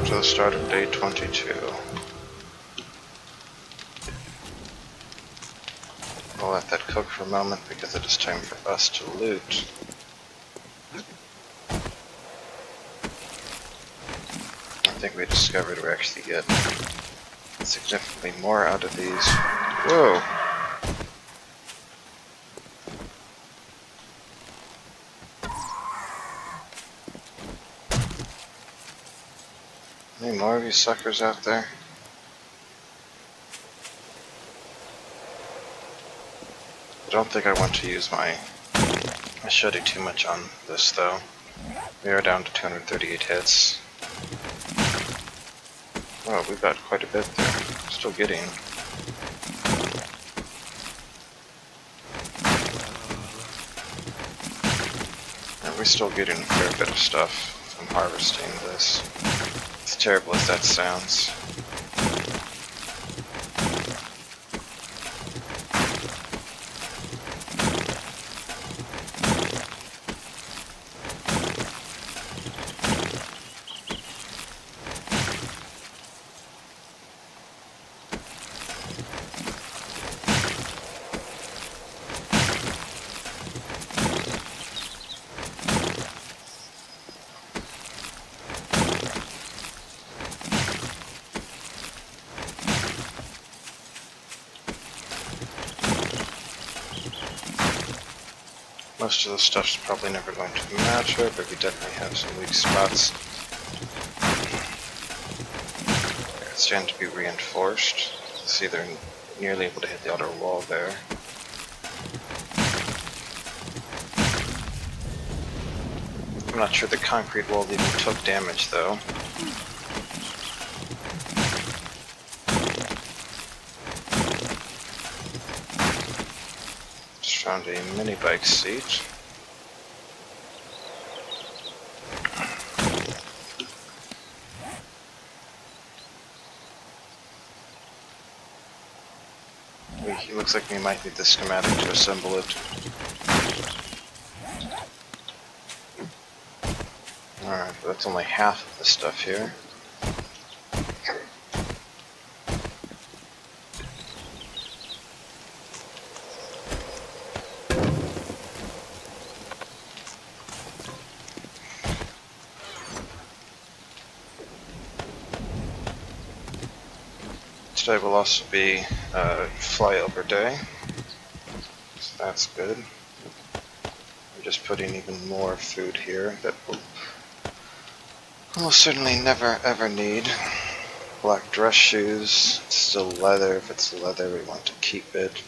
Welcome to the start of day 22. We'll let that cook for a moment because it is time for us to loot. I think we discovered we actually get significantly more out of these. Whoa! Any more of you suckers out there? I don't think I want to use my machete too much on this though. We are down to 238 hits. Oh, we've got quite a bit there. Still getting. And we're still getting a fair bit of stuff from harvesting this. As terrible as that sounds. Most of the stuff's probably never going to matter, but we definitely have some weak spots that stand to be reinforced. See, they're nearly able to hit the outer wall there. I'm not sure the concrete wall even took damage though. Found a mini bike seat. It looks like we might need the schematic to assemble it. Alright, but that's only half of the stuff here. Today will also be flyover day, so that's good. I'm just putting even more food here that we'll almost certainly never ever need. Black dress shoes, it's still leather. If it's leather, we want to keep it.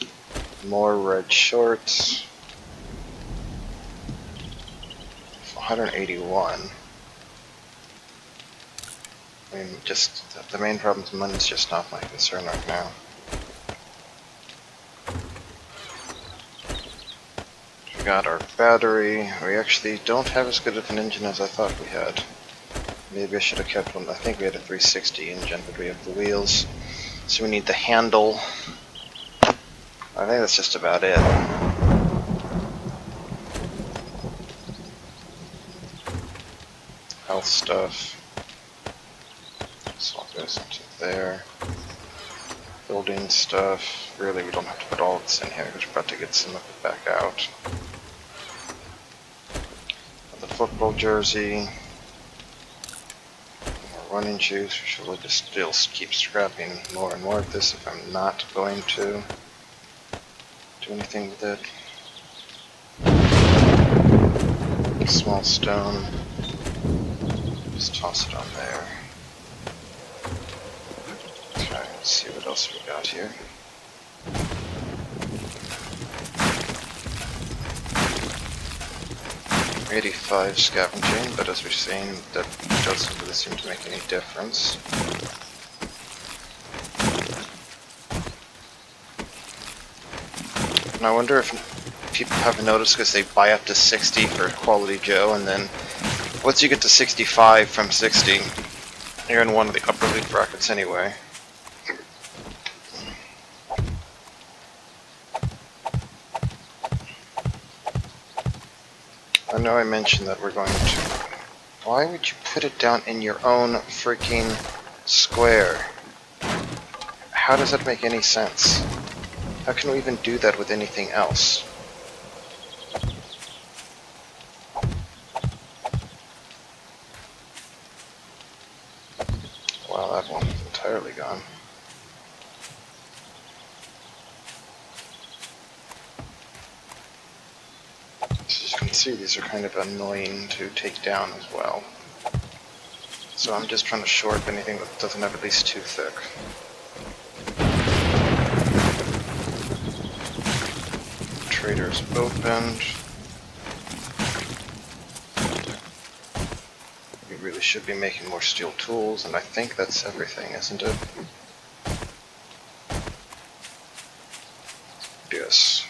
More red shorts. 181. I mean, just the main problem is money's just not my concern right now. We got our battery. We actually don't have as good of an engine as I thought we had. Maybe I should have kept one. I think we had a 360 engine, but we have the wheels. So we need the handle. I think that's just about it. Health stuff. So all goes into there. Building stuff. Really, we don't have to put all of this in here because we're about to get some of it back out. The football jersey. More running shoes. We should just still keep scrapping more and more of this if I'm not going to do anything with it. Small stone. Just toss it on there. Let's see what else we got here. $85 scavenging, but as we're seeing, that doesn't really seem to make any difference. And I wonder if people haven't noticed because they buy up to 60 for Quality Joe, and then once you get to 65 from 60, you're in one of the upper league brackets anyway. I know I mentioned that we're going to Why would you put it down in your own freaking square? How does that make any sense? How can we even do that with anything else? Wow, that one's entirely gone. As you can see, these are kind of annoying to take down as well. So I'm just trying to shore up anything that doesn't have at least 2 thick. Trader's opened. We really should be making more steel tools, and I think that's everything, isn't it? Yes.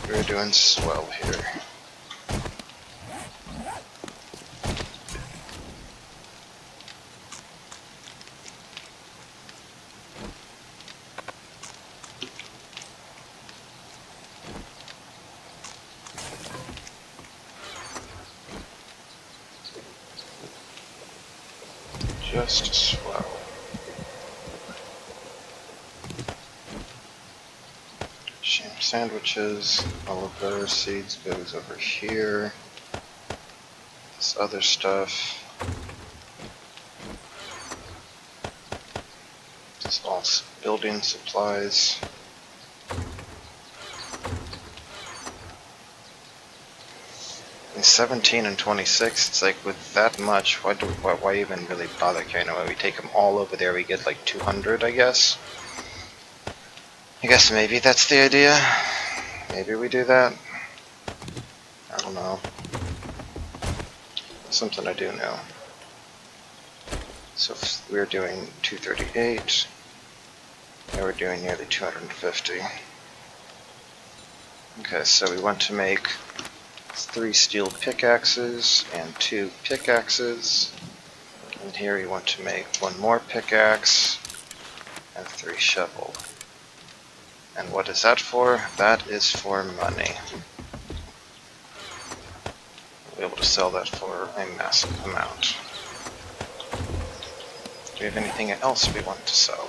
We're doing swell here. Just swell. Sham sandwiches, all of those seeds goes over here. This other stuff. This is all building supplies. In 17 and 26, it's like with that much, why even really bother caring? When we take them all over there, we get like 200, I guess. I guess maybe that's the idea. Maybe we do that. I don't know. Something I do know. So if we're doing 238, now we're doing nearly 250. Okay, so we want to make 3 steel pickaxes and 2 pickaxes. And here we want to make 1 more pickaxe and 3 shovel. And what is that for? That is for money. We'll be able to sell that for a massive amount. Do we have anything else we want to sell?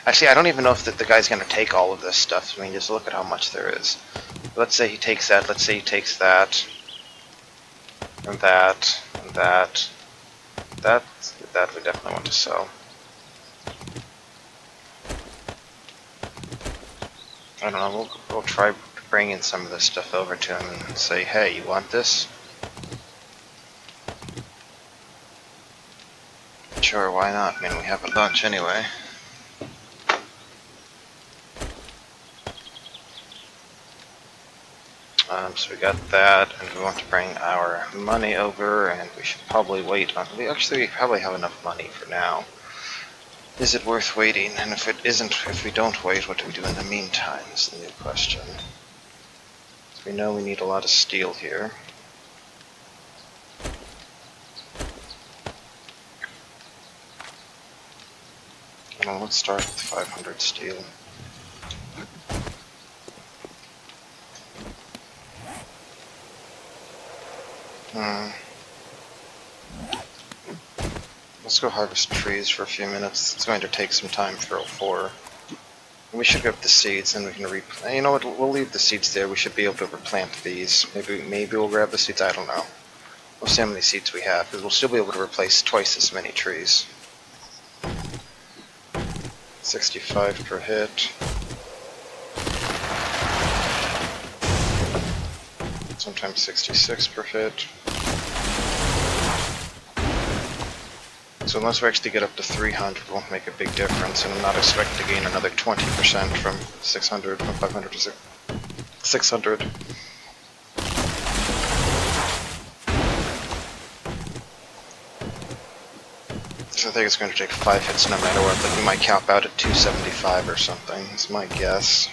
Actually, I don't even know if the guy's going to take all of this stuff. I mean, just look at how much there is. Let's say he takes that, let's say he takes that, and that, and that. That we definitely want to sell. I don't know, we'll try bringing some of this stuff over to him and say, hey, you want this? Sure, why not? I mean, we have a bunch anyway. So we got that, and we want to bring our money over, and we should probably wait on... We probably have enough money for now. Is it worth waiting? And if it isn't, if we don't wait, what do we do in the meantime is the new question. So we know we need a lot of steel here. And let's start with 500 steel. Let's go harvest trees for a few minutes. It's going to take some time for 04. And we should grab the seeds, and we can replant. You know what? We'll leave the seeds there. We should be able to replant these. Maybe we'll grab the seeds. I don't know. We'll see how many seeds we have, because we'll still be able to replace twice as many trees. 65 per hit. Sometimes 66 per hit. So unless we actually get up to 300, it won't make a big difference, and I'm not expecting to gain another 20% from 600, from 500 to 600. So I think it's going to take 5 hits no matter what, but we might cap out at 275 or something, is my guess.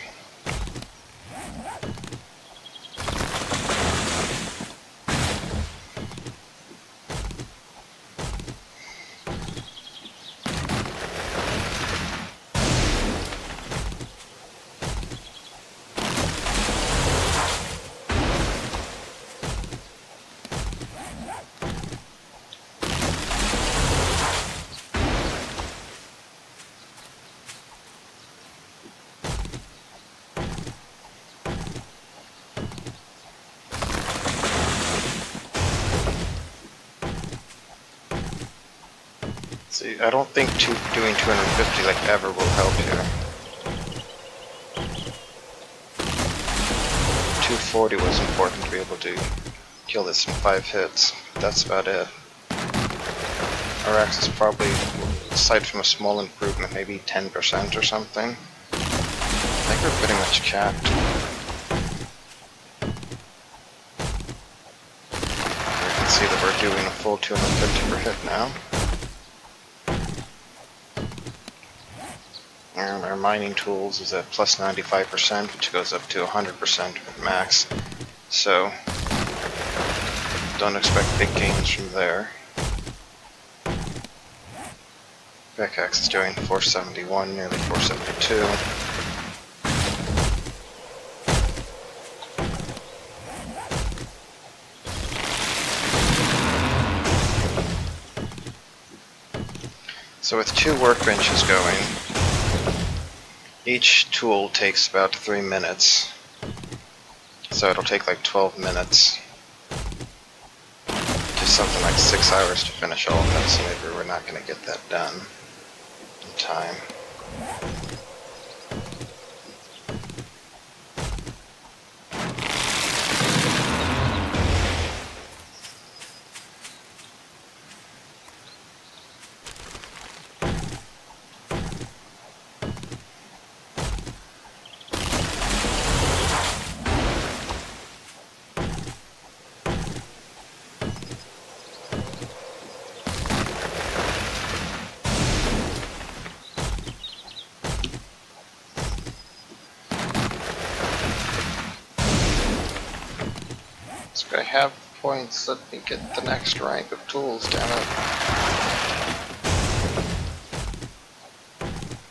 See, I don't think doing 250 like ever will help here. 240 was important to be able to kill this in 5 hits. That's about it. Our axe is probably, aside from a small improvement, maybe 10% or something. I think we're pretty much capped. We can see that we're doing a full 250 per hit now. And our mining tools is at plus 95%, which goes up to 100% at max. So, don't expect big gains from there. Pickaxe is doing 471, nearly 472. So with 2 workbenches going, each tool takes about 3 minutes. So it'll take like 12 minutes. Just something like 6 hours to finish all of that, so maybe we're not going to get that done in time. So I have points, let me get the next rank of tools, damn it.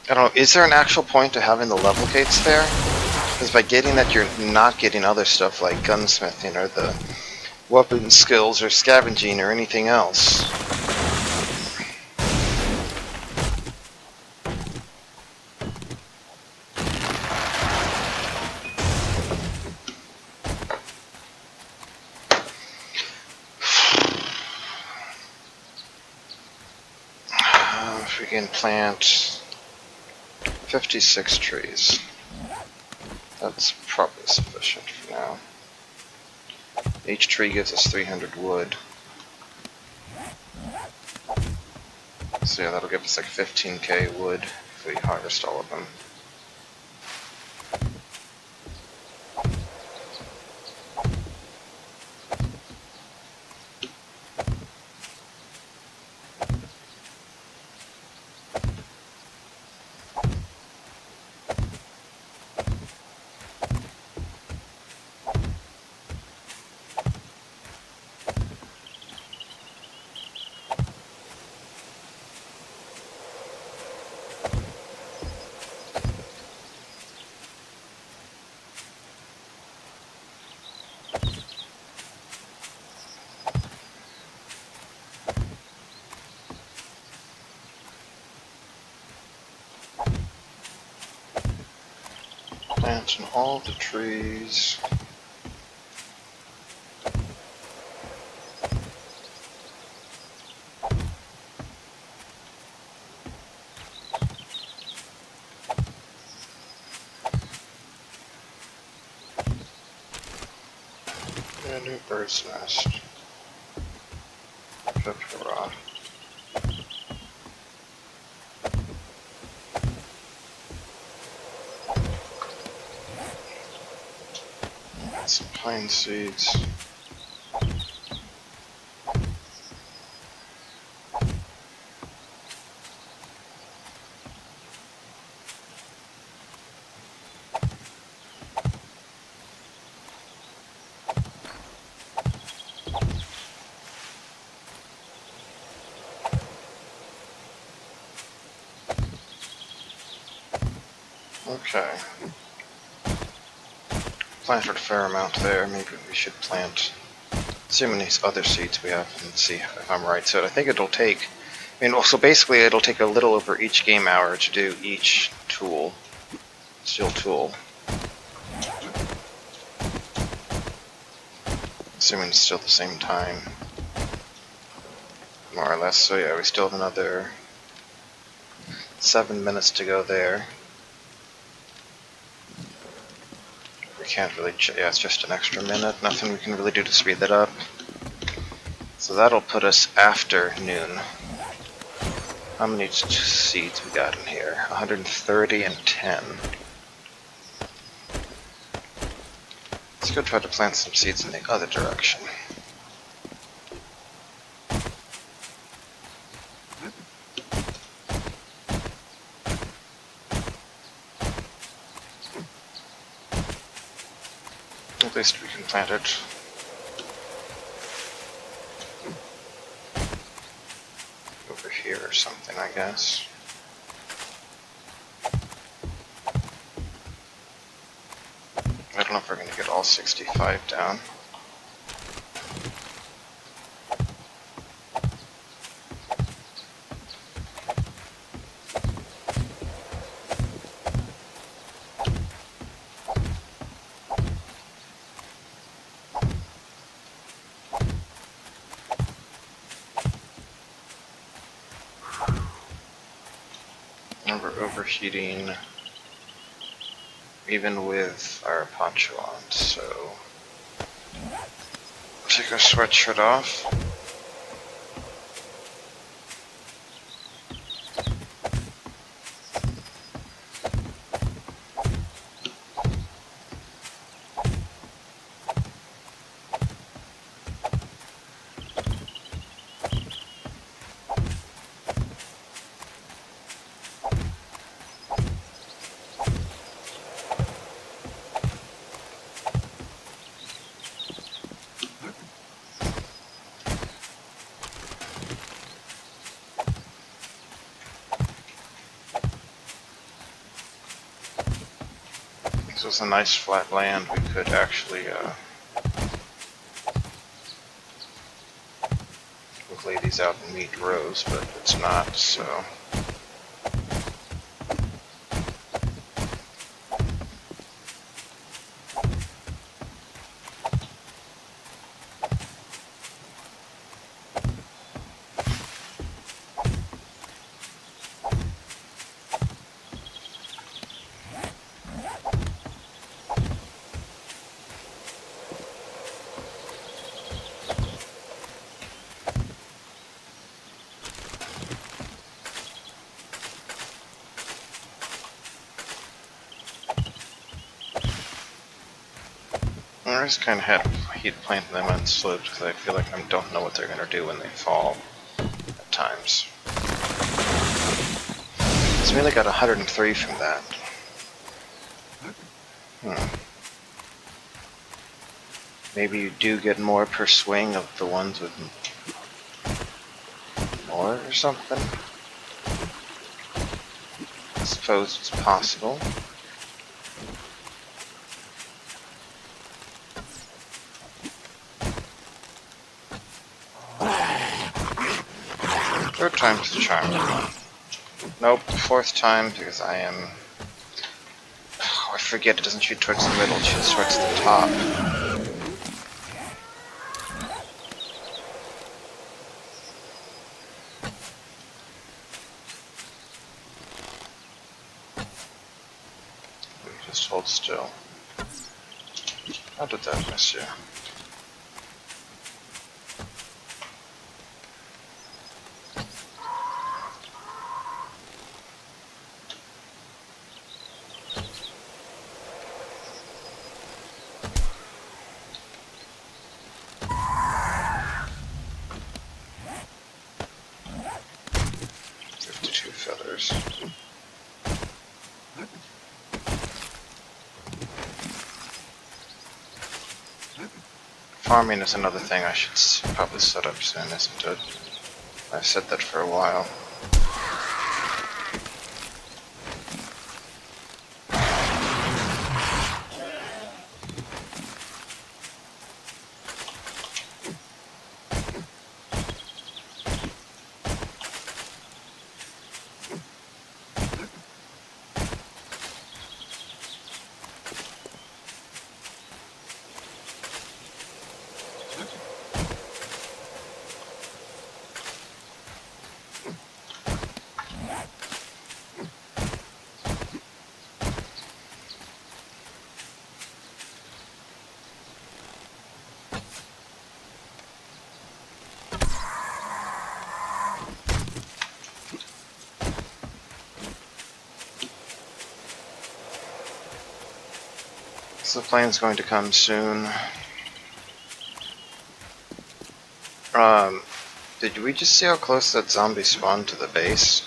I don't know, is there an actual point to having the level gates there? Because by getting that, you're not getting other stuff like gunsmithing or the weapon skills or scavenging or anything else. If we can plant 56 trees. That's probably sufficient for now. Each tree gives us 300 wood. So yeah, that'll give us like 15k wood if we harvest all of them. Planting all the trees. And a new bird's nest. Pepper rod. Some pine seeds. Okay. Planted a fair amount there. Maybe we should plant some of these other seeds we have and see if I'm right. So I think it'll take, so basically it'll take a little over each game hour to do each tool, steel tool. Assuming it's still the same time, more or less. So yeah, we still have another 7 minutes to go there. We can't really, yeah, it's just an extra minute. Nothing we can really do to speed that up. So that'll put us after noon. How many seeds we got in here? 130 and 10. Let's go try to plant some seeds in the other direction. At least we can plant it. Over here or something, I guess. I don't know if we're going to get all 65 down. And we're overheating even with our poncho on, so take our sweatshirt off. This was a nice flat land. We could actually lay these out in neat rows, but it's not, so. I just kind of had heat planting them on slopes because I feel like I don't know what they're going to do when they fall at times. So we only got 103 from that. Maybe you do get more per swing of the ones with more or something. I suppose it's possible. Third time's the charm. Nope, fourth time because I am... Oh, I forget it doesn't shoot towards the middle, it shoots towards the top. Just hold still. How did that miss you? Feathers. Farming is another thing I should probably set up soon, isn't it? I've said that for a while. So the plane's going to come soon. Did we just see how close that zombie spawned to the base?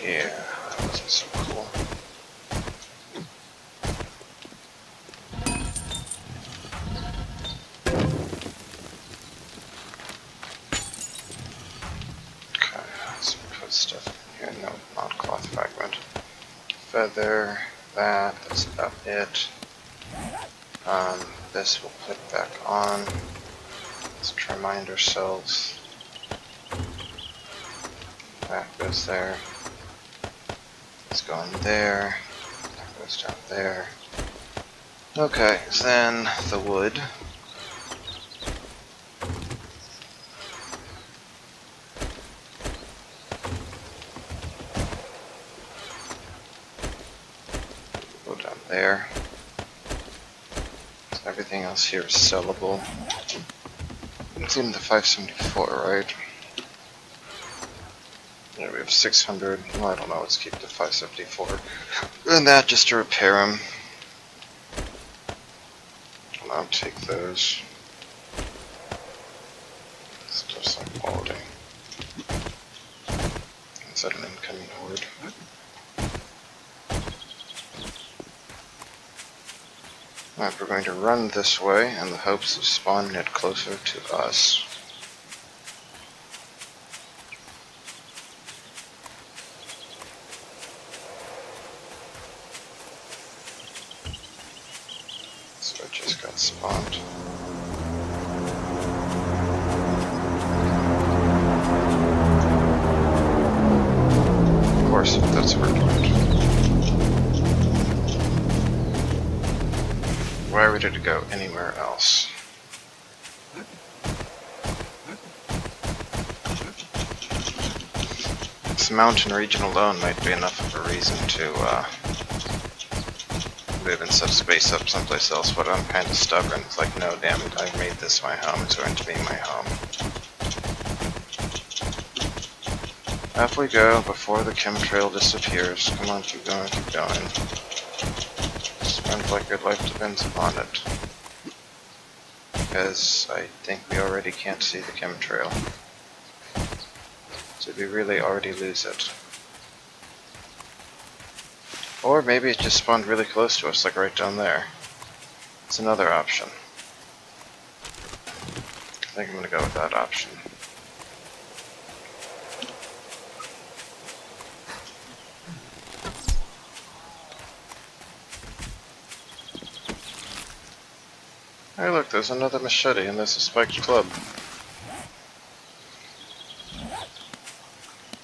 Yeah, that wasn't so cool. Okay, let's put stuff in here. No, not cloth fragment. Feather, that's about it. This we'll put back on. Let's remind ourselves. That goes there. Let's go in there. That goes down there. Okay, then the wood. Go down there. So everything else here is sellable. Including the 574, right? Yeah, we have 600. Well, I don't know, let's keep the 574. And that just to repair them. I'll take those. Stuff's like quality. Is that an incoming horde? Alright, we're going to run this way in the hopes of spawning it closer to us. So it just got spawned. Of course, that's where it went. Why would it go anywhere else? This mountain region alone might be enough of a reason to move in subspace up someplace else, but I'm kind of stubborn. It's like, no, damn it, I've made this my home, it's going to be my home. Up we go, before the chemtrail disappears. Come on, keep going, keep going. Sounds like your life depends upon it. Because I think we already can't see the chemtrail. So we really already lose it. Or maybe it just spawned really close to us, like right down there. It's another option. I think I'm gonna go with that option. Hey look, there's another machete and there's a spiked club.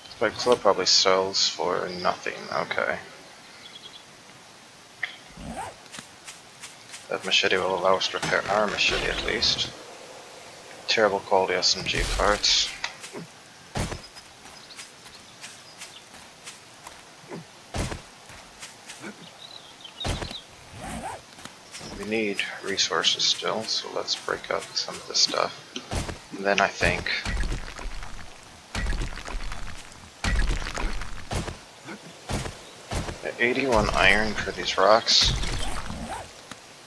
Spiked club probably sells for nothing, okay. That machete will allow us to repair our machete at least. Terrible quality SMG parts. We need resources still, so let's break up some of this stuff. And then I think... at 81 iron for these rocks.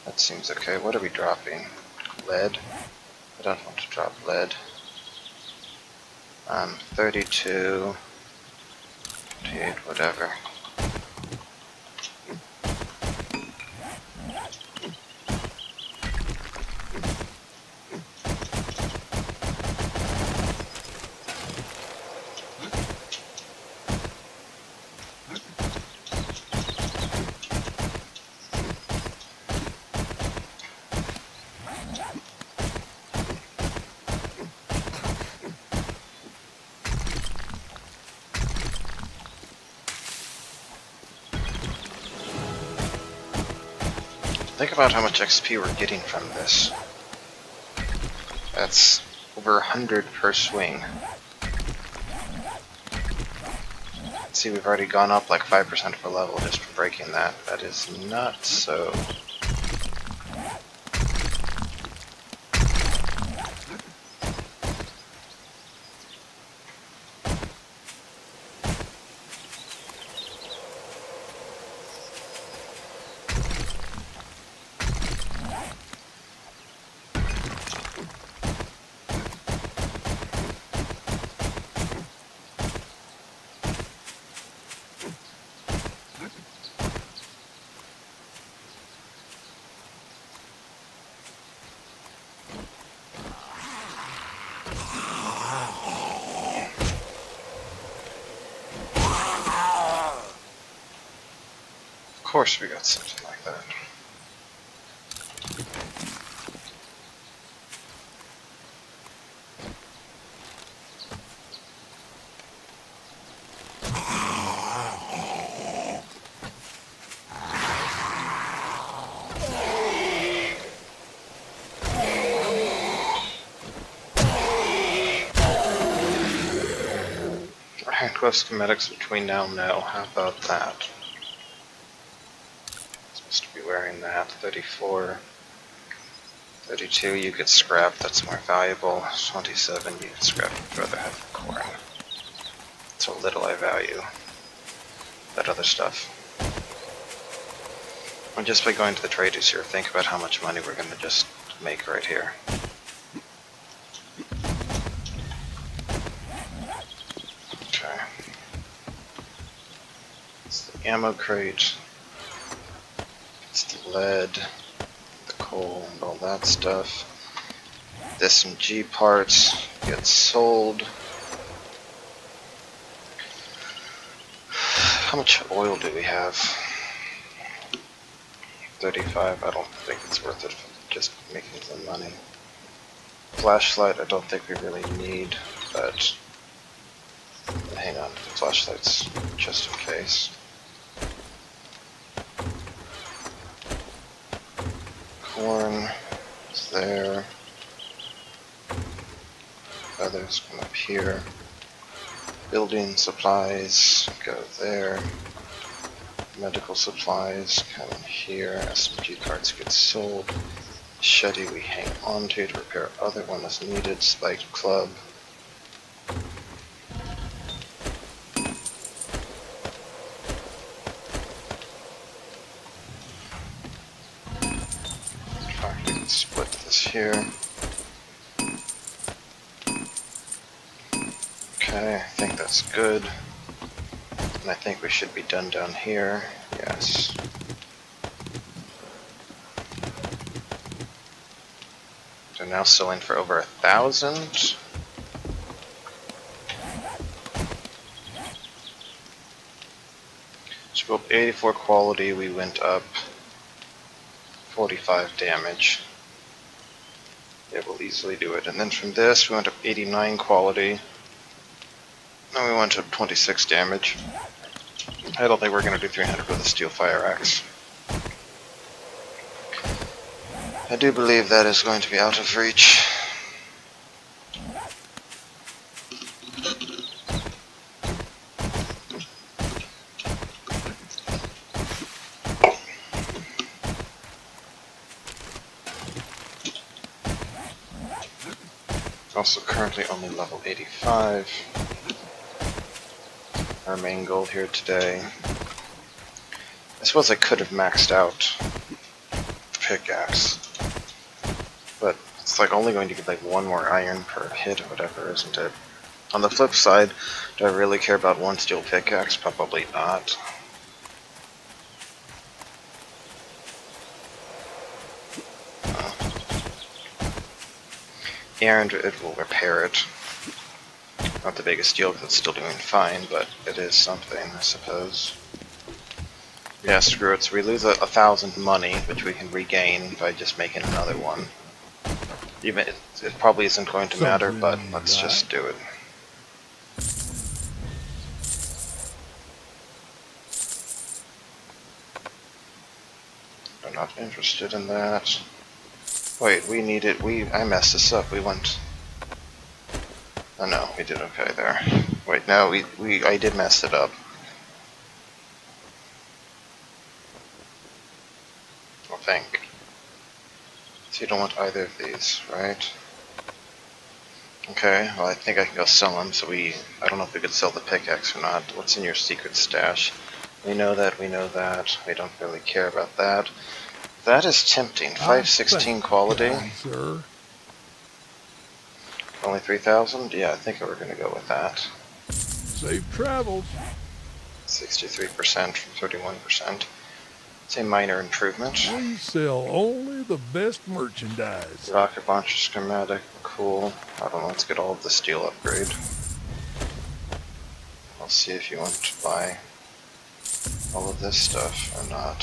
That seems okay. What are we dropping? Lead? I don't want to drop lead. 32, 28, whatever. Think about how much XP we're getting from this. That's over 100 per swing. See, we've already gone up like 5% of our level just for breaking that. That is not so. course we got something like that. Handcliffe schematics between now and now. How about that? Supposed to be wearing that. 34. 32, you get scrap, that's more valuable. 27, you get scrap, I'd rather have the corn. So little I value that other stuff. And just by going to the traders here, think about how much money we're going to just make right here. Okay. It's the ammo crate. It's the lead. Coal and all that stuff. The SMG parts get sold. How much oil do we have? 35. I don't think it's worth it for just making some money. Flashlight I don't think we really need, but hang on, the flashlight's just in case. Corn is there. Feathers come up here. Building supplies go there. Medical supplies come in here. SMG cards get sold. Machete we hang on to repair other one as needed. Spiked club. Split this here. Okay, I think that's good. And I think we should be done down here. Yes. They're now selling for over 1,000. So up 84 quality, we went up 45 damage. Yeah, we'll easily do it. And then from this, we went up 89 quality. And we went up 26 damage. I don't think we're going to do 300 with a steel fire axe. I do believe that is going to be out of reach. Also currently only level 85. Our main goal here today. I suppose I could have maxed out pickaxe, but it's like only going to get like one more iron per hit or whatever, isn't it? On the flip side, do I really care about one steel pickaxe? Probably not. And it will repair it. Not the biggest deal because it's still doing fine, but it is something, I suppose. Yeah, screw it. So we lose 1,000 money, which we can regain by just making another one. Even it probably isn't going to matter, but let's just do it. I'm not interested in that. Wait, we needed, I messed this up, we went, oh no, we did okay there. Wait, no, I did mess it up. I think. So you don't want either of these, right? Okay, well I think I can go sell them, so I don't know if we could sell the pickaxe or not. What's in your secret stash? We know that, we don't really care about that. That is tempting. 516 quality. Sir. Only 3,000? Yeah, I think we're going to go with that. Safe travels. 63% from 31%. It's a minor improvement. We sell only the best merchandise. Rocket launcher schematic, cool. I don't know, let's get all of the steel upgrade. I'll see if you want to buy all of this stuff or not.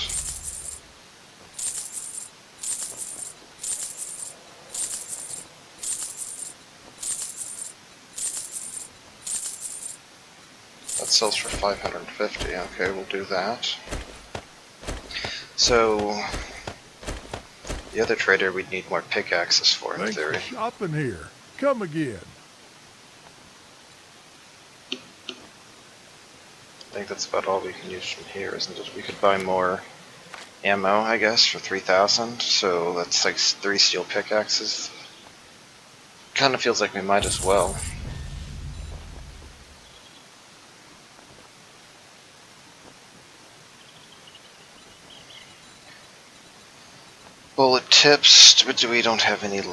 That sells for 550. Okay, we'll do that. So the other trader we'd need more pickaxes for, in Thanks theory. for shopping here. Come again. I think that's about all we can use from here, isn't it? We could buy more ammo, I guess, for 3,000, so that's like 3 steel pickaxes. Kind of feels like we might as well. Bullet tips, but we don't have any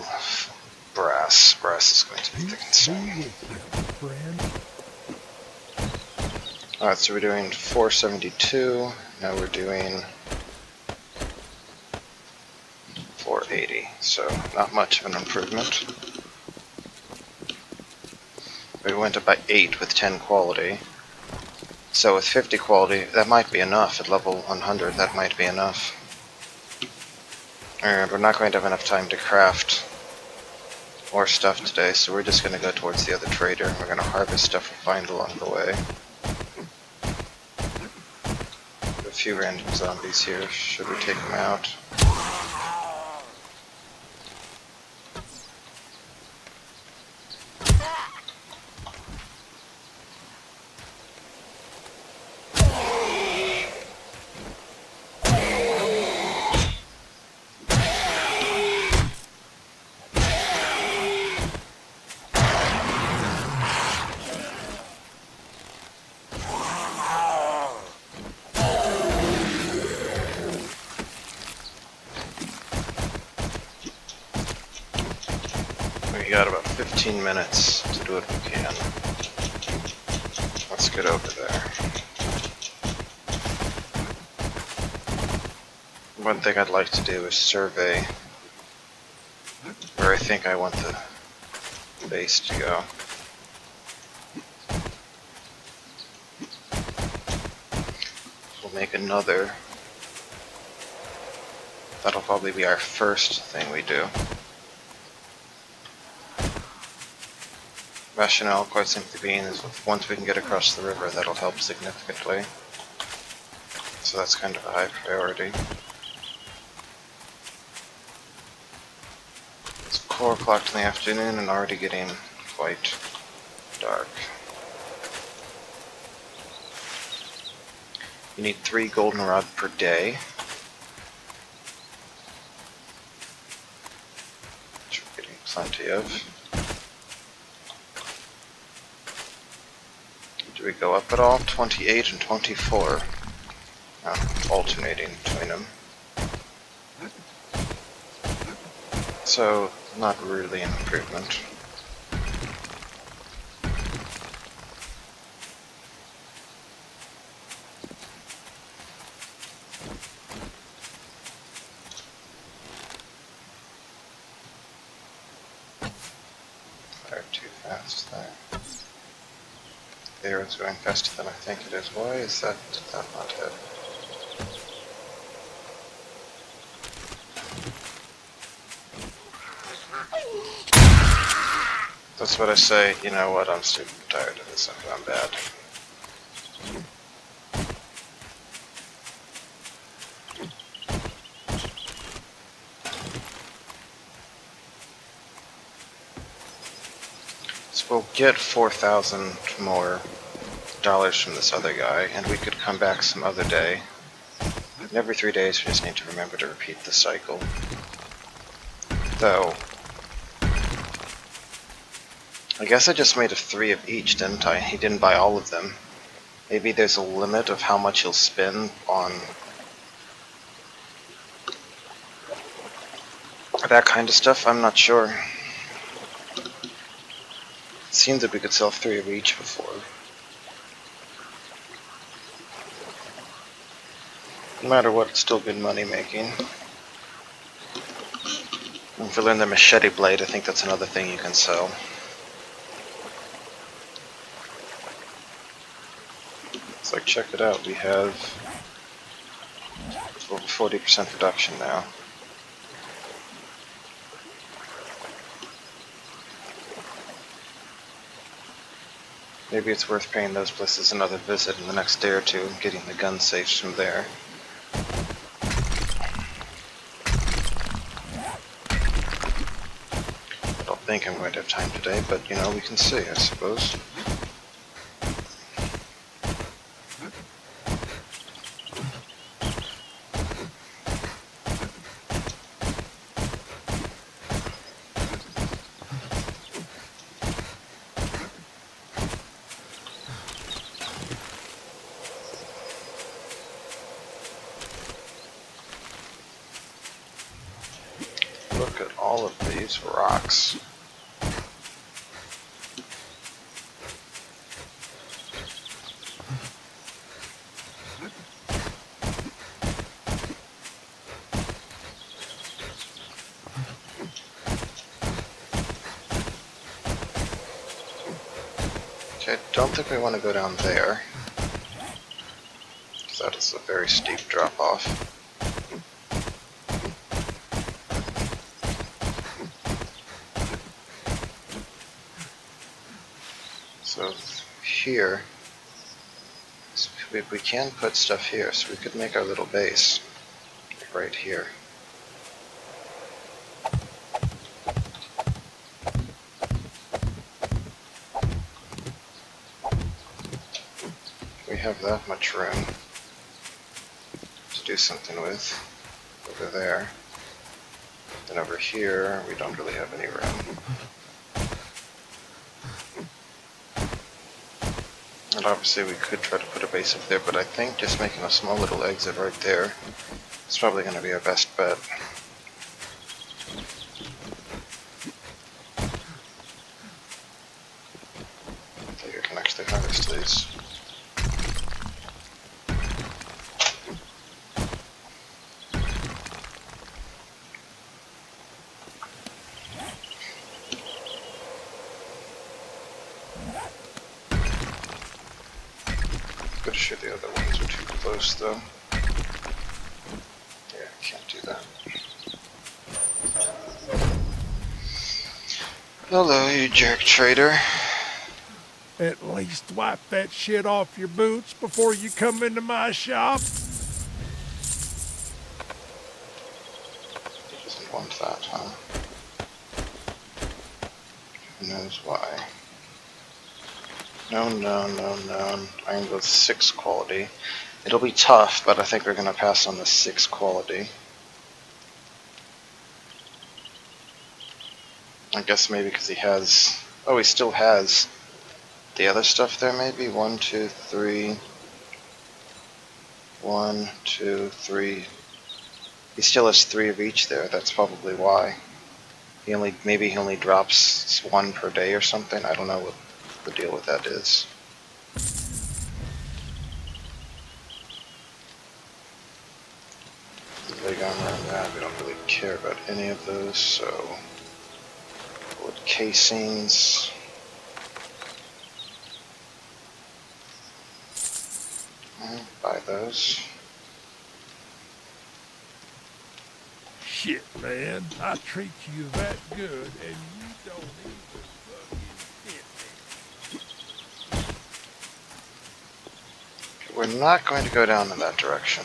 brass. Brass is going to be the concern. Alright, so we're doing 472, now we're doing 480, so not much of an improvement. We went up by 8 with 10 quality, so with 50 quality, that might be enough. At level 100, that might be enough. And we're not going to have enough time to craft more stuff today, so we're just going to go towards the other trader. We're going to harvest stuff we find along the way. A few random zombies here. Should we take them out? We got about 15 minutes to do what we can. Let's get over there. One thing I'd like to do is survey where I think I want the base to go. We'll make another. That'll probably be our first thing we do. Rationale, quite simply being, is once we can get across the river, that'll help significantly. So that's kind of a high priority. It's 4 o'clock in the afternoon and already getting quite dark. You need 3 goldenrod per day. Which we're getting plenty of. Do we go up at all? 28 and 24. Alternating between them. So, not really an improvement. They're too fast there. The arrow's going faster than I think it is. Why is that not hit? That's what I say. You know what? I'm stupid tired of this. I'm bad. So we'll get 4,000 more dollars from this other guy, and we could come back some other day. And every 3 days we just need to remember to repeat the cycle. Though, I guess I just made a 3 of each, didn't I? He didn't buy all of them. Maybe there's a limit of how much he'll spend on that kind of stuff. I'm not sure. It seemed that we could sell 3 of each before. No matter what, it's still good money making. And if we learn the machete blade, I think that's another thing you can sell. It's like, check it out, we have over 40% reduction now. Maybe it's worth paying those places another visit in the next day or two and getting the gun safes from there. I don't think I'm going to have time today, but you know, we can see, I suppose. Look at all of these rocks. Okay, I don't think we want to go down there, because that is a very steep drop off. So here, we can put stuff here, so we could make our little base right here. We have that much room to do something with over there. Then over here, we don't really have any room. And obviously we could try to put a base up there, but I think just making a small little exit right there is probably going to be our best bet. I think I can actually harvest these. Pretty sure the other ones are too close though. Yeah, can't do that. Hello, you jerk trader. At least wipe that shit off your boots before you come into my shop. He doesn't want that, huh? Who knows why? No. I'm going to go with 6 quality. It'll be tough, but I think we're going to pass on the 6 quality. I guess maybe because he has... Oh, he still has the other stuff there, maybe? 1, 2, 3... 1, 2, 3... He still has 3 of each there, that's probably why. Maybe he only drops 1 per day or something, I don't know what the deal with that is. Big armor on that, we don't really care about any of those, so... Wood casings... I'll buy those. Shit, man. I treat you that good, and you don't even fucking fit me. We're not going to go down in that direction.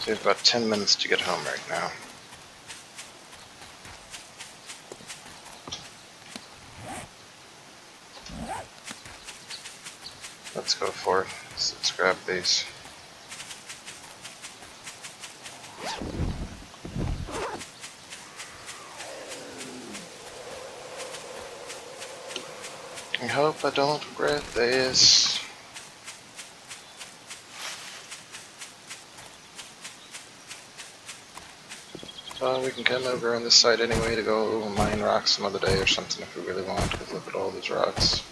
So we have about 10 minutes to get home right now. Let's go for it. Let's grab these. I hope I don't regret this. We can come over on this side anyway to go mine rocks some other day or something if we really want, because look at all these rocks.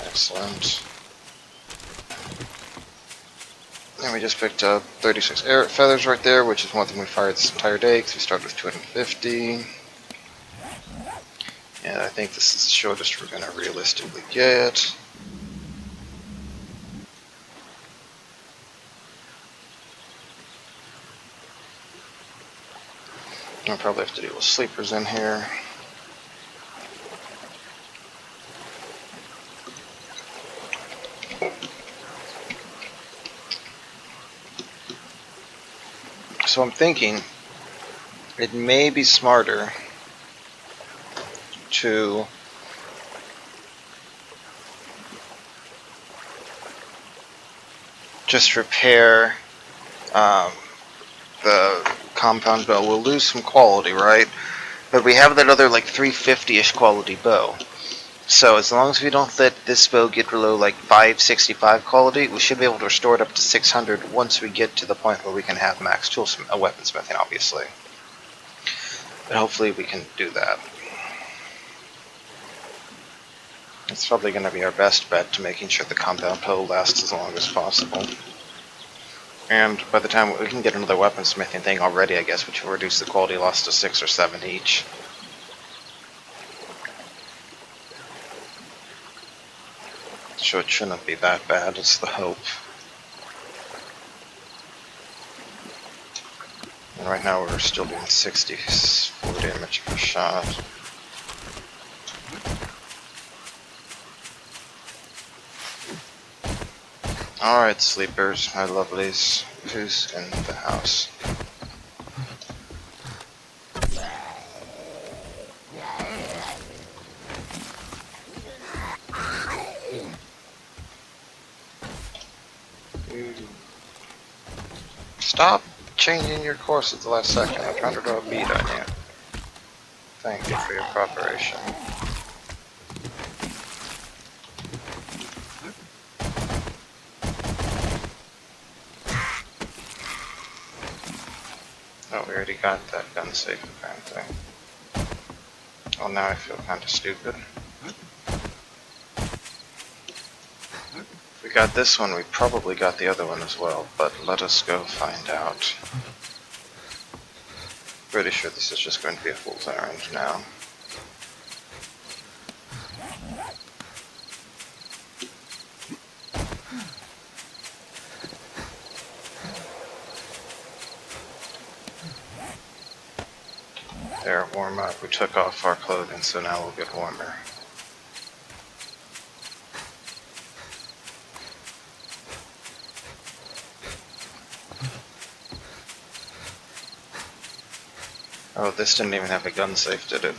Excellent. And we just picked up 36 arrow feathers right there, which is one thing we fired this entire day because we started with 250. Yeah, I think this is the shortest we're going to realistically get. I'll probably have to deal with sleepers in here. So I'm thinking it may be smarter to just repair the compound bow. We'll lose some quality, right? But we have that other like 350-ish quality bow. So as long as we don't let this bow get below like 565 quality, we should be able to restore it up to 600 once we get to the point where we can have max weaponsmithing, obviously. But hopefully we can do that. It's probably going to be our best bet to making sure the compound bow lasts as long as possible. And by the time we can get another weaponsmithing thing already, I guess, which will reduce the quality loss to 6 or 7 each. So it shouldn't be that bad, it's the hope. And right now we're still doing 64 damage per shot. Alright, sleepers, my lovelies. Who's in the house? Stop changing your course at the last second. I'm trying to draw a bead on you. Thank you for your cooperation. Oh, we already got that gun safe apparently. Well, now I feel kind of stupid. If we got this one, we probably got the other one as well, but let us go find out. Pretty sure this is just going to be a fool's errand now. There, warm up. We took off our clothing, so now we'll get warmer. Oh, this didn't even have a gun safe, did it?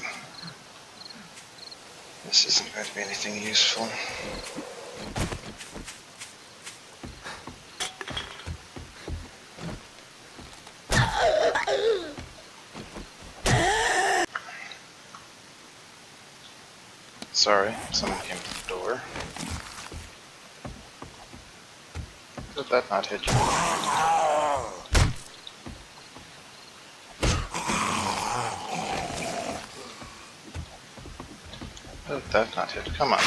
This isn't going to be anything useful. Sorry, someone came to the door. Did that not hit you? Did that not hit? Come on.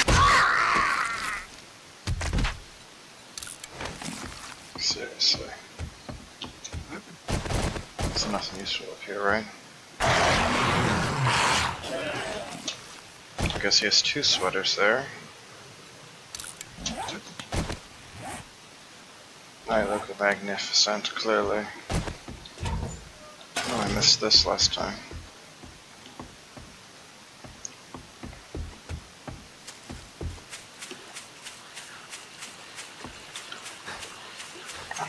Seriously. There's nothing useful up here, right? I guess he has 2 sweaters there. I look magnificent, clearly. Oh, I missed this last time.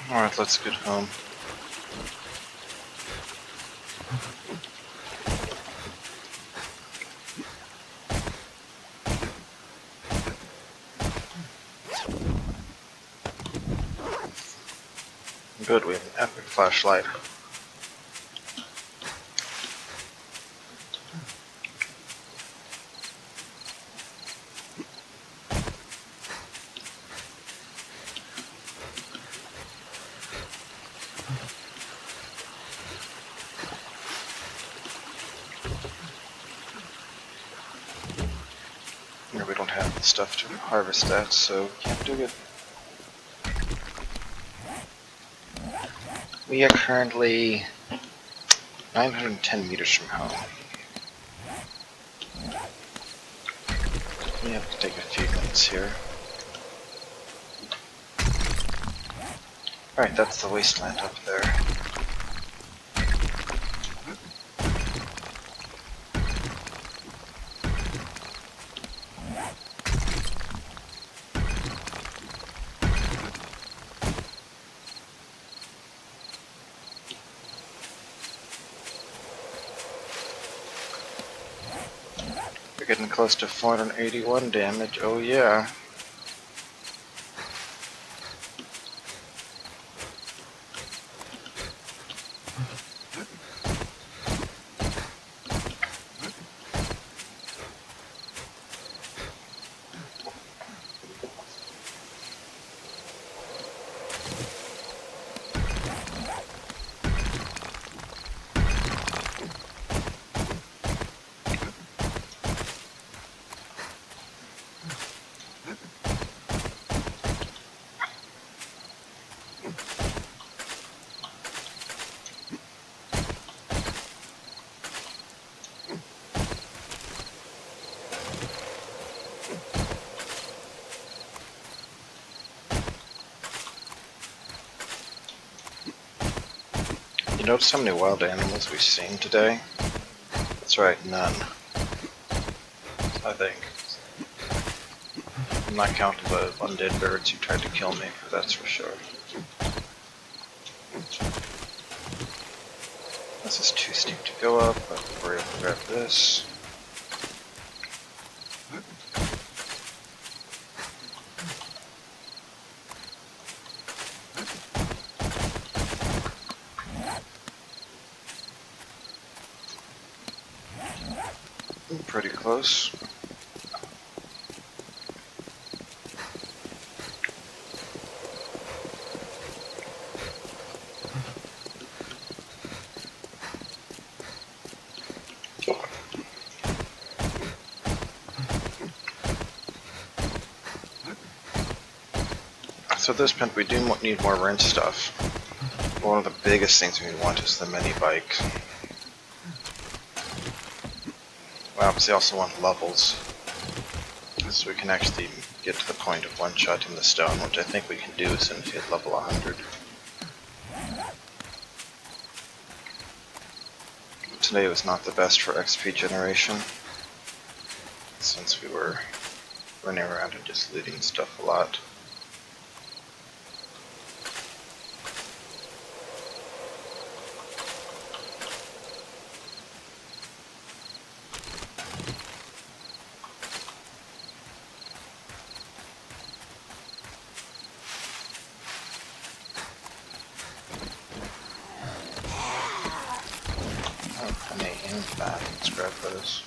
Alright, let's get home. Good, we have an epic flashlight. Here we don't have the stuff to harvest that, so can't do it. We are currently 910 meters from home. We have to take a few minutes here. Alright, that's the wasteland up there. We're getting close to 481 damage, oh yeah. You notice how many wild animals we've seen today? That's right, none. I think. I'm not counting the undead birds who tried to kill me, that's for sure. This is too steep to go up, but we're able to grab this. Pretty close. So at this point we do need more wrench stuff. One of the biggest things we want is the mini bike. We obviously also want levels, so we can actually get to the point of one-shotting the stone, which I think we can do as soon as we hit level 100. Today was not the best for XP generation, since we were running around and just looting stuff a lot. Let's grab those.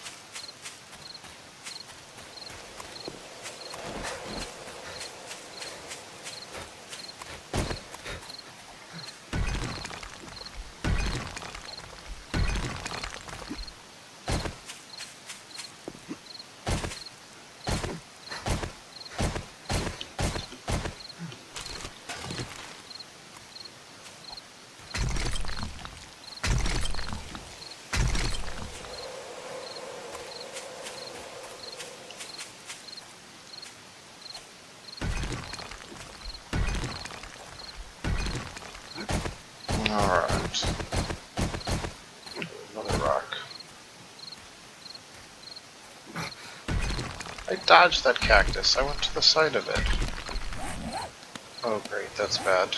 Alright. Another rock. I dodged that cactus. I went to the side of it. Oh great, that's bad.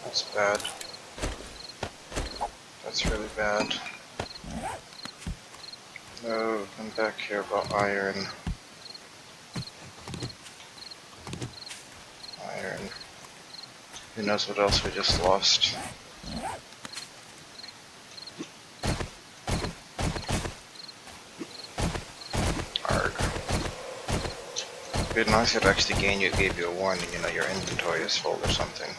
That's bad. That's really bad. No, come back here about iron. Iron. Who knows what else we just lost. Arg. It'd be nice if it actually gave you a warning, you know, your inventory is full or something.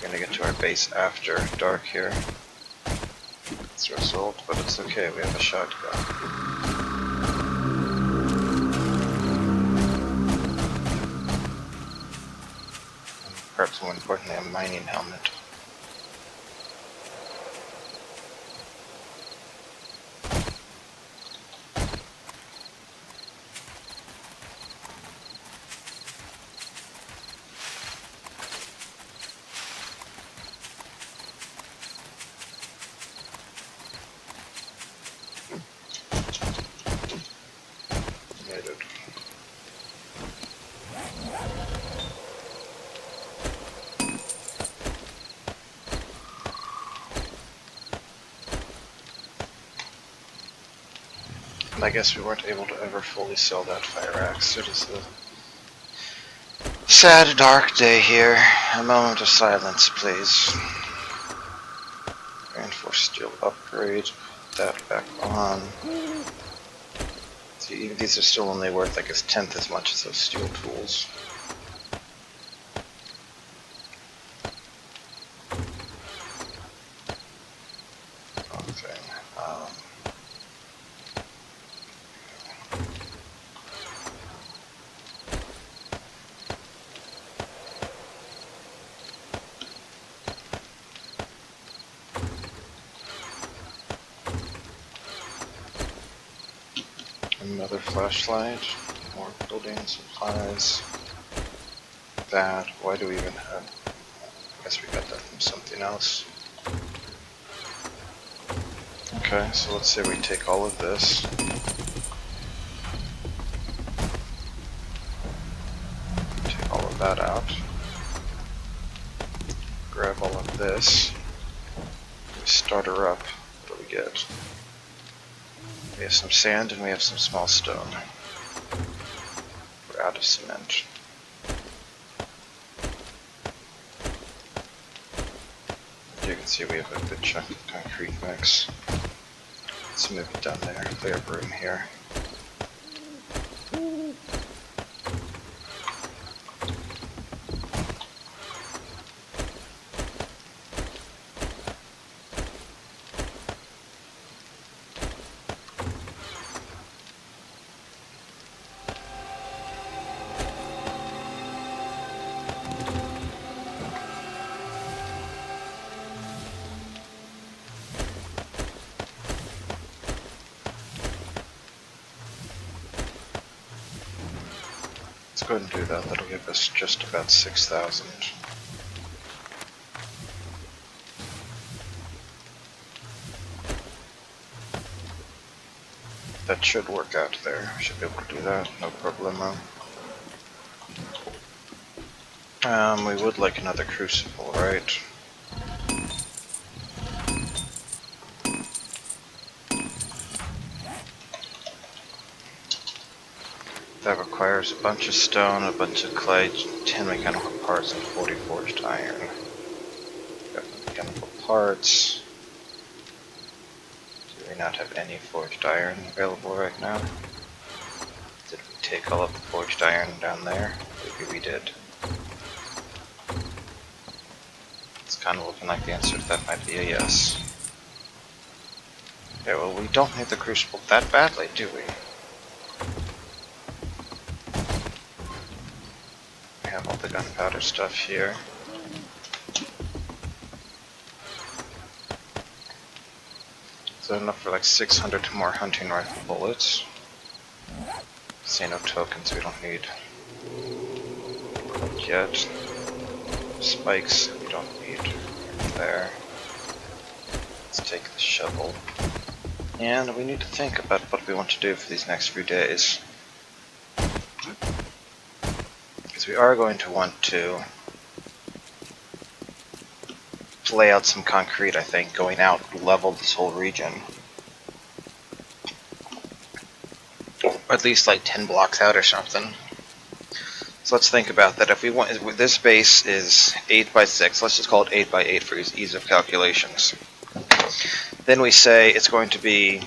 We're gonna get to our base after dark here. It's a result, but it's okay, we have a shotgun. Perhaps more importantly, a mining helmet. I guess we weren't able to ever fully sell that fire axe. It is a sad, dark day here. A moment of silence, please. Reinforced steel upgrade. Put that back on. See, these are still only worth like a tenth as much as those steel tools. Okay. Another flashlight. More building supplies. That. Why do we even have? I guess we got that from something else. Okay, so let's say we take all of this. Take all of that out. Grab all of this. We start her up. What do we get? We have some sand and we have some small stone. We're out of cement. As you can see, we have a good chunk of concrete mix. Let's move it down there, clear up room here. Let's go ahead and do that. That'll give us just about 6,000. That should work out there. Should be able to do that, no problemo. We would like another crucible, right? That requires a bunch of stone, a bunch of clay, 10 mechanical parts, and 40 forged iron. Got mechanical parts. Do we not have any forged iron available right now? Did we take all of the forged iron down there? Maybe we did. It's kind of looking like the answer to that might be a yes. Okay, well, we don't need the crucible that badly, do we? We have all the gunpowder stuff here. So enough for like 600 more hunting rifle bullets. Say no tokens, we don't need quite yet. Spikes, we don't need there. Let's take the shovel. And we need to think about what we want to do for these next few days. Because we are going to want to lay out some concrete, I think, going out, level this whole region. Or at least like 10 blocks out or something. So let's think about that. If we want, this base is 8 by 6, let's just call it 8 by 8 for ease of calculations. Then we say it's going to be,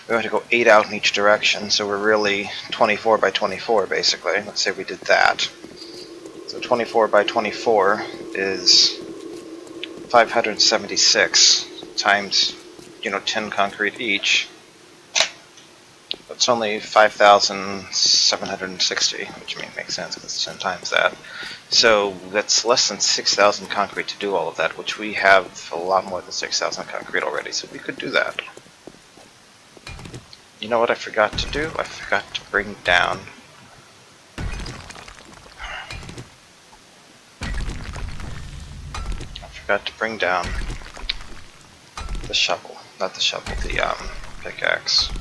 we're going to go 8 out in each direction, so we're really 24 by 24 basically. Let's say we did that. So 24 by 24 is 576 times, 10 concrete each. It's only 5,760, which makes sense because it's 10 times that. So that's less than 6,000 concrete to do all of that, which we have a lot more than 6,000 concrete already, so we could do that. You know what I forgot to do? I forgot to bring down... the shovel. Not the shovel, the pickaxe.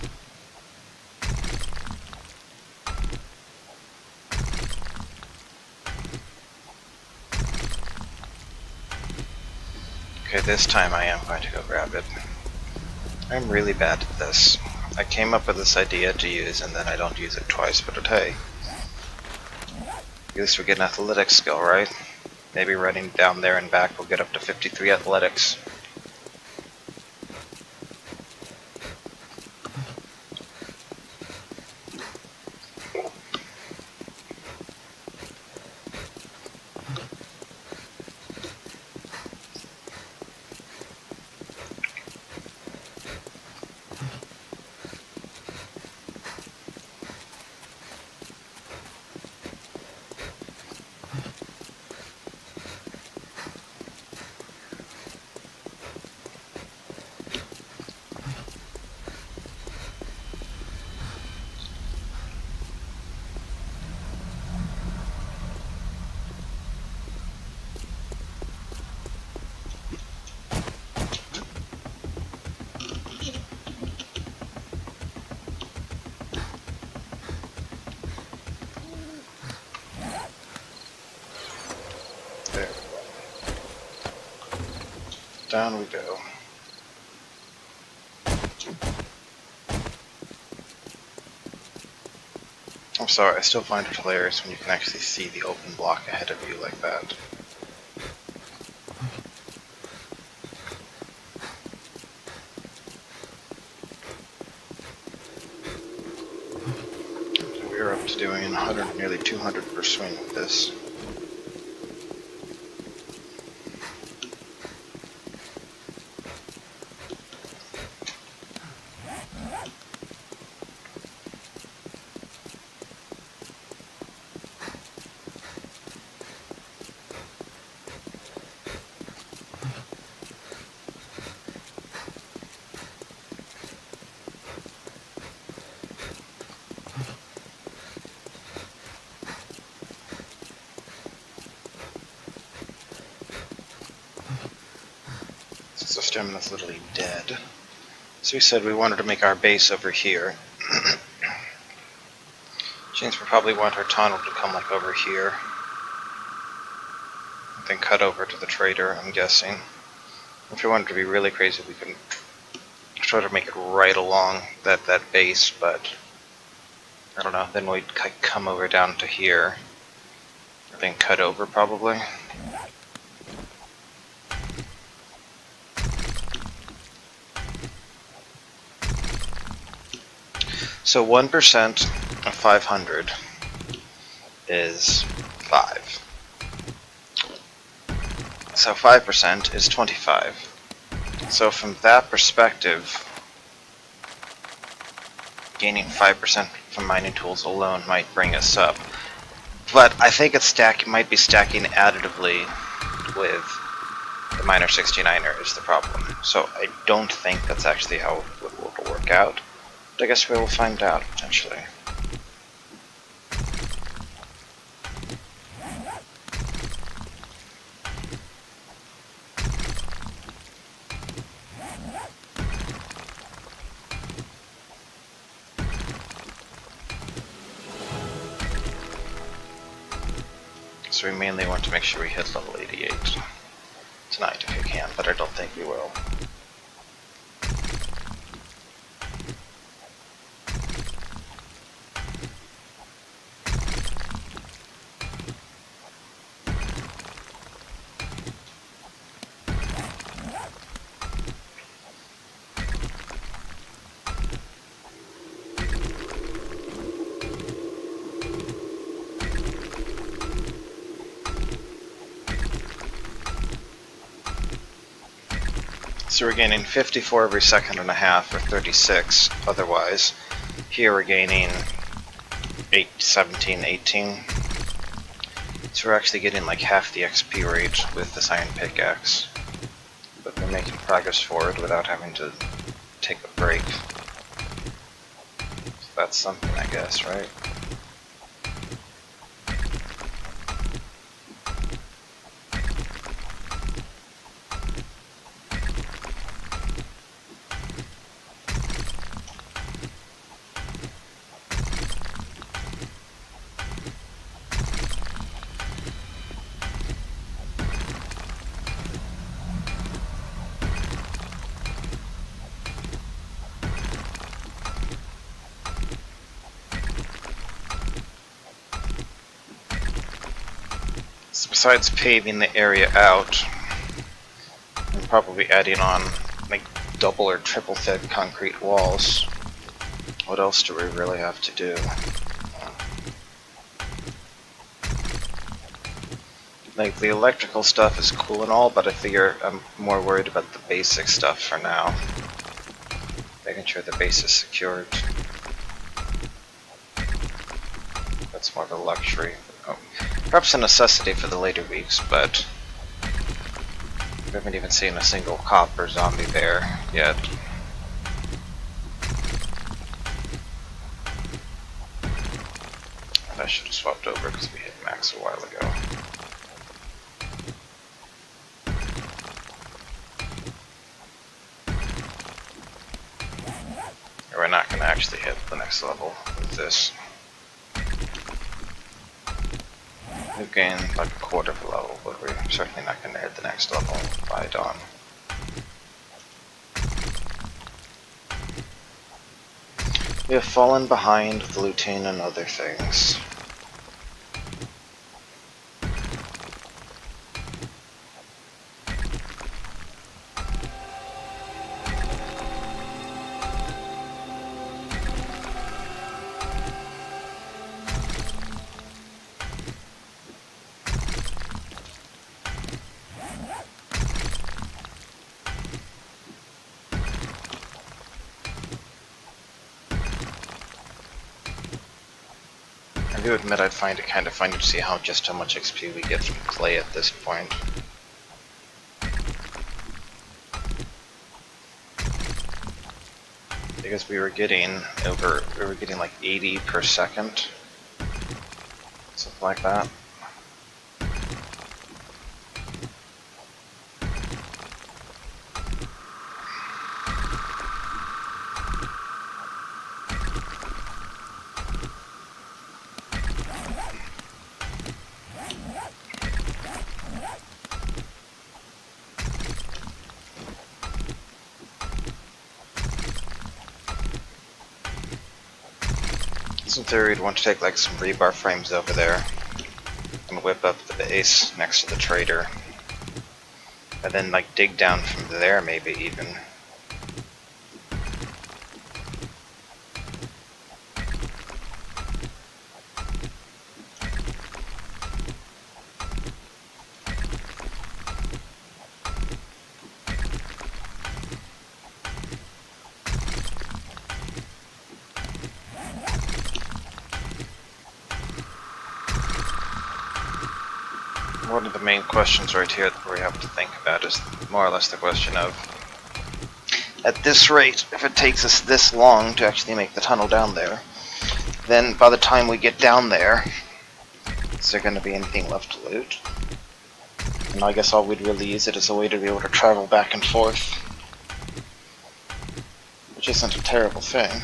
Okay, this time I am going to go grab it. I'm really bad at this. I came up with this idea to use, and then I don't use it twice, but hey. At least we get an athletics skill, right? Maybe running down there and back will get up to 53 athletics. There. Down we go. I'm sorry, I still find it hilarious when you can actually see the open block ahead of you like that. We're up to doing 100, nearly 200 per swing with this. So stamina's literally dead. So we said we wanted to make our base over here. Which means we probably want our tunnel to come like over here. And then cut over to the trader, I'm guessing. If we wanted to be really crazy, we could try to make it right along that base, but I don't know, then we'd come over down to here. Then cut over probably. So 1% of 500 is 5. So 5% is 25. So from that perspective, gaining 5% from mining tools alone might bring us up. But I think it's might be stacking additively with the Miner 69er is the problem. So I don't think that's actually how it will work out. I guess we will find out, potentially. So we mainly want to make sure we hit level 88 tonight if we can, but I don't think we will. So we're gaining 54 every second and a half, or 36 otherwise. Here we're gaining 8, 17, 18. So we're actually getting like half the XP rate with this iron pickaxe. But we're making progress forward without having to take a break. So that's something, I guess, right? besides paving the area out, I'm probably adding on like double or triple fed concrete walls. What else do we really have to do? Like, the electrical stuff is cool and all, but I figure I'm more worried about the basic stuff for now. Making sure the base is secured. That's more of a luxury. Oh, perhaps a necessity for the later weeks, but we haven't even seen a single copper zombie there yet. And I should have swapped over because we hit max a while ago. We're not going to actually hit the next level with this. We've gained like a quarter of a level, but we're certainly not going to hit the next level by dawn. We have fallen behind with looting and other things. I do admit I'd find it kind of funny to see just how much XP we get from clay at this point. Because we were getting like 80 per second. Something like that. In theory, we'd want to take like some rebar frames over there and whip up the base next to the trader, and then like dig down from there maybe even. One of the main questions right here that we have to think about is more or less the question of, at this rate, if it takes us this long to actually make the tunnel down there, then by the time we get down there, is there going to be anything left to loot? And I guess all we'd really use it as a way to be able to travel back and forth, which isn't a terrible thing,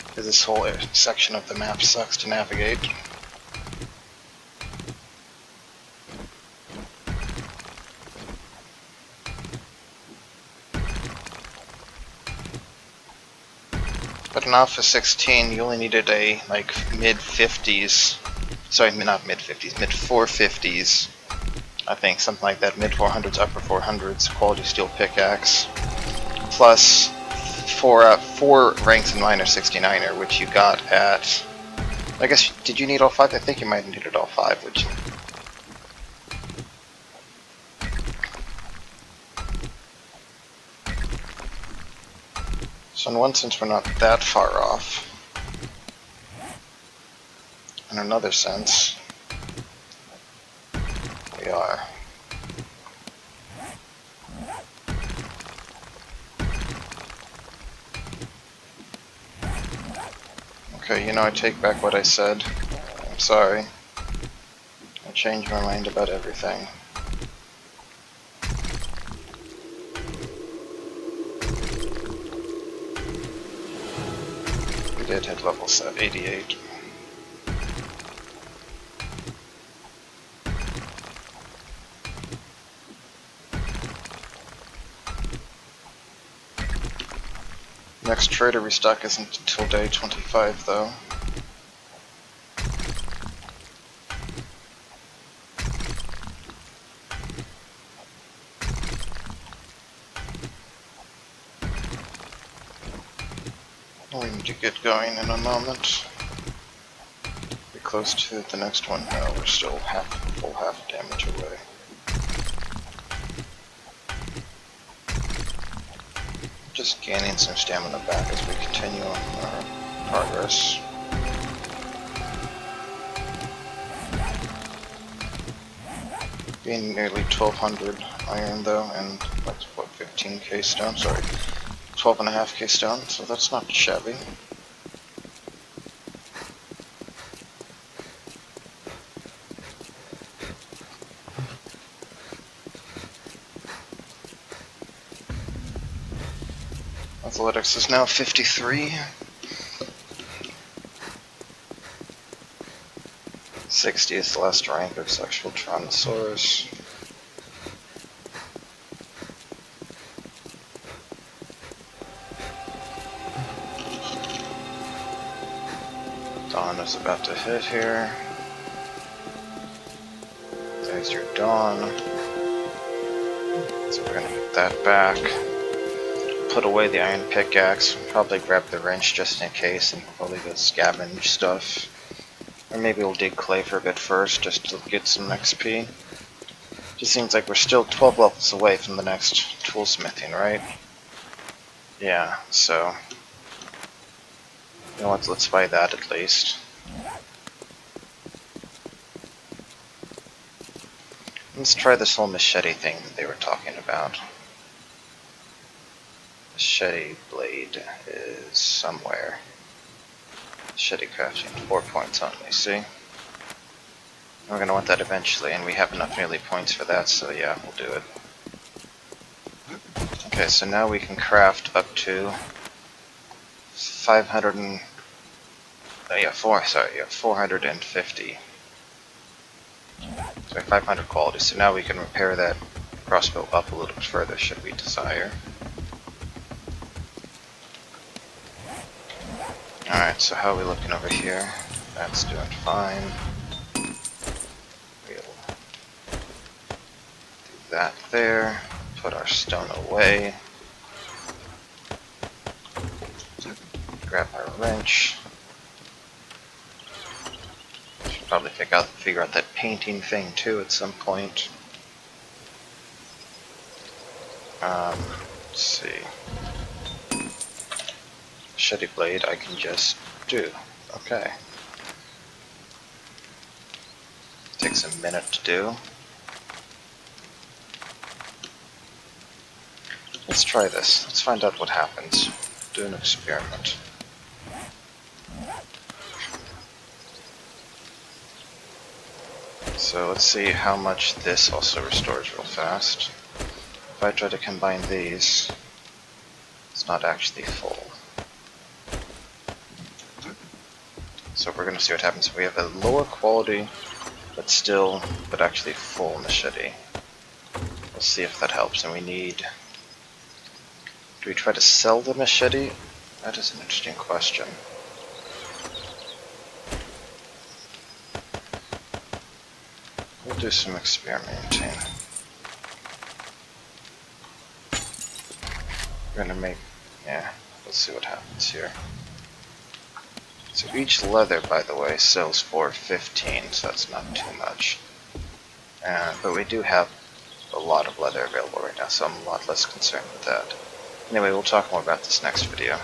because this whole section of the map sucks to navigate. But in Alpha 16, you only needed a like mid-50s, sorry, not mid-50s, mid-450s, I think, something like that, mid-400s, upper 400s, quality steel pickaxe, plus four ranks in minor 69er, which you got at, I guess, did you need all 5? I think you might have needed all 5, would you? So in one sense, we're not that far off. In another sense, we are. Okay, you know, I take back what I said. I'm sorry. I changed my mind about everything. Did hit level 88. Next trader restock isn't until day 25 though. We need to get going in a moment. Be close to the next one. No, we're still full half damage away. Just gaining some stamina back as we continue on our progress. Being nearly 1200 iron though, and that's what, 15k stone? Sorry, 12.5k stone, so that's not shabby. Athletics is now 53. 60th last rank of Sexual Tyrannosaurus. Dawn is about to hit here. There's your Dawn. So we're gonna get that back. Put away the iron pickaxe. Probably grab the wrench just in case and probably go scavenge stuff. Or maybe we'll dig clay for a bit first just to get some XP. Just seems like we're still 12 levels away from the next toolsmithing, right? Yeah, so you know what, let's buy that at least. Let's try this whole machete thing that they were talking about. Machete blade is somewhere. Machete crafting, 4 points only, see? We're going to want that eventually, and we have enough melee points for that, so yeah, we'll do it. Okay, so now we can craft up to 450. Sorry, 500 quality, so now we can repair that crossbow up a little bit further, should we desire. Alright, so how are we looking over here? That's doing fine. We'll do that there. Put our stone away. Grab our wrench. Should probably figure out that painting thing too at some point. Let's see. Machete blade I can just do. Okay. Takes a minute to do. Let's try this. Let's find out what happens. Do an experiment. So let's see how much this also restores real fast. If I try to combine these, it's not actually full. So we're going to see what happens if we have a lower quality, but actually full machete. We'll see if that helps, and we need... Do we try to sell the machete? That is an interesting question. We'll do some experimenting. We're going to make... yeah, let's see what happens here. So each leather, by the way, sells for 15, so that's not too much. But we do have a lot of leather available right now, so I'm a lot less concerned with that. Anyway, we'll talk more about this next video.